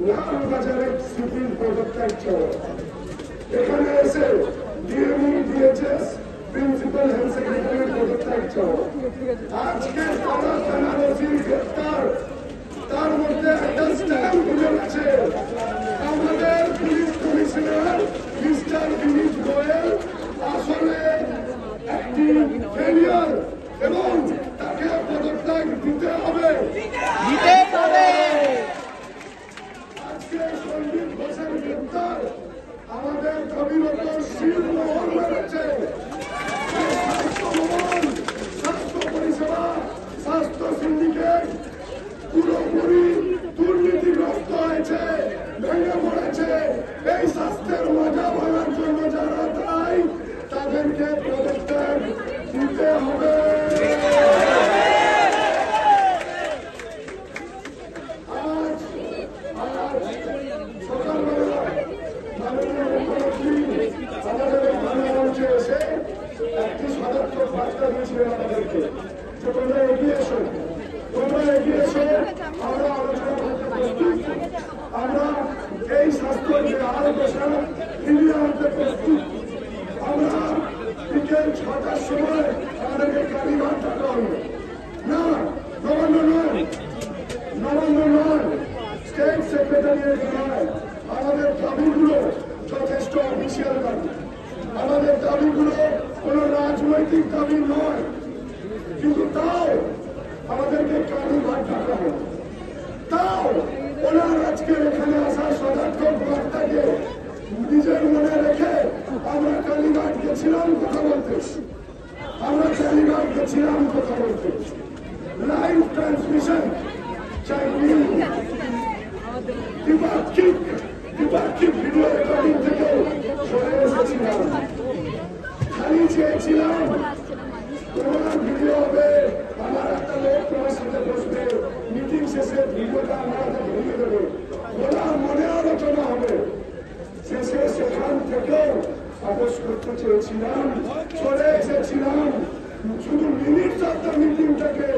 লালবাজারের civil পদত্যাগ চাওয়া, এখানে এসে ডিএমই ডিএচএস প্রিন্সিপাল হেলথ সেক্রেটারির পদত্যাগ চাওয়া, আজকে থানা থানার ওসির গ্রেফতার, তার মধ্যে একটা স্ট্যাম্প খুলে গেছে। আমাদের পুলিশ কমিশনার মিস্টার বিনীত গোয়েল আসলে একটি ফেলিয়ার এবং তাকে পদত্যাগ দিতে হবে। আজকে সন্দীপ ঘোষের গ্রেফতার আমাদের দাবির ওপর শিল মোহর মেরেছে। স্বাস্থ্য ভবন, স্বাস্থ্য পরিষেবা, স্বাস্থ্য সিন্ডিকেট পুরোপুরি দুর্নীতিগ্রস্ত হয়েছে, ভেঙে পড়েছে। এই স্বাস্থ্যের মজা ভাঙার জন্য যারা দায়ী তাদেরকে পদত্যাগ দিতে হবে। সকালবেলা মাননীয় মুখ্যমন্ত্রী আমাদের এই মঞ্চে এসে একটি সদর্থক বার্তা দিয়েছিলেন আমাদেরকে যে তোমরা এগিয়ে এসো, তোমরা এগিয়ে এসো, আমরা আলোচনা করতে প্রস্তুত, আমরা এই স্বাস্থ্যকে আরো বসানো ফিরিয়ে আনতে প্রস্তুত। আমরা বিকেল 6টার সময় আমাদেরকে কালীঘাট থাকতে হবে না, নবান্ন নয়, নবান্ন নয়, স্টেট সেক্রেটারিয়েট নয়। আমাদের দাবিগুলো যথেষ্ট অফিসিয়াল দাবি, আমাদের দাবিগুলো কোন রাজনৈতিক দাবি নয়, কিন্তু তাও আমাদেরকে কালীঘাট থাকতে হবে। তাও ওনার আজকে এখানে আসা সদার্থক বার্তাকে নিজের মনে রেখে আমরা কালীঘাট গেছিলাম কথা বলতে, আমরা কালীঘাট গেছিলাম কথা বলতে। লাইভ ট্রান্সমিশন চাই, দ্বিপাক্ষিক ভিডিও রেকর্ডিং থেকে সরে এসেছিলাম। খালি চেয়েছিলাম তোমার ভিডিও হবে, আমার একটা লোক তোমার সাথে বসবে, মিটিং শেষে ভিডিওটা আমার হাতে ধরিয়ে দেবে, ওরা মনে আলোচনা হবে। শেষে সেখান থেকেও আপোষ করতে চেয়েছিলাম, চলে এসেছিলাম। শুধু মিনিট চারটা মিটিংটাকে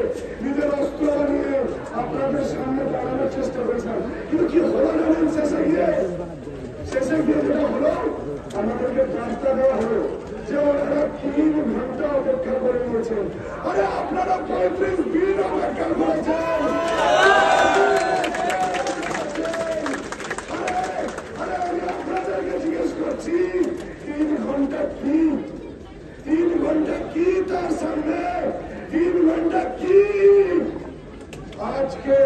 নিজের অস্ত্র বানিয়ে আপনাদের সামনে দাঁড়ানোর চেষ্টা করেছিলাম, কিন্তু কি হলো জানেন? শেষে গিয়ে যেটা হলো, আমাদেরকে রাস্তা দেওয়া হলো যে ওনারা 3 ঘন্টা অপেক্ষা করে নিয়েছেন। আরে আপনারা 35 দিন অপেক্ষা করেছেন। আমি আপনাদেরকে জিজ্ঞেস করছি 3 ঘন্টা কি? 3 ঘন্টা কি তার সামনে? 3 ঘন্টা কি? আজকে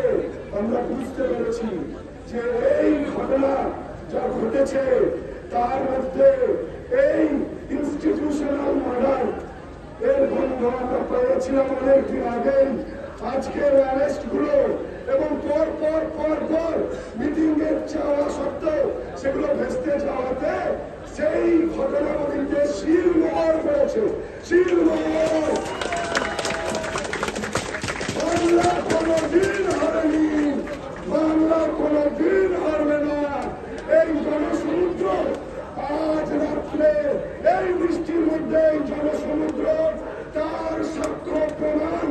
আমরা বুঝতে পেরেছি যে এই ঘটনা যা ঘটেছে তার মধ্যে এই ইনস্টিটিউশনাল মার্ডার এর গন্ধ আমরা পেয়েছিলাম অনেকদিন আগেই। আজকের অ্যারেস্ট গুলো এবং পর মিটিং এর চাওয়া সত্ত্বেও সেগুলো ভেস্তে যাওয়াতে সেই ঘটনাবলীতে শিল মোহর পড়েছে, শিল মোহর। বাংলা কোনদিন হারেনি, বাংলা কোনদিন হারবে না। এই জনসমুদ্র আজ রাত্রে এই বৃষ্টির মধ্যে এই জনসমুদ্র তার সাক্ষ্য প্রমাণ।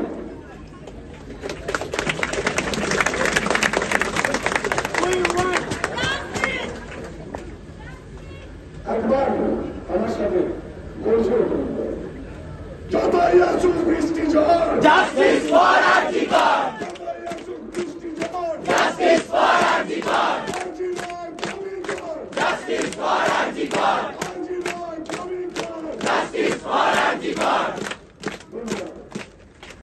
একবার আমার সাথে গোলঝোল করবে, যতই আসুক বৃষ্টি ঝড়, জাস্টিস ফর আরজিকর, যতই আসুক বৃষ্টি ঝড়, justice for RG Kar, justice for RG Kar, justice for RG Kar.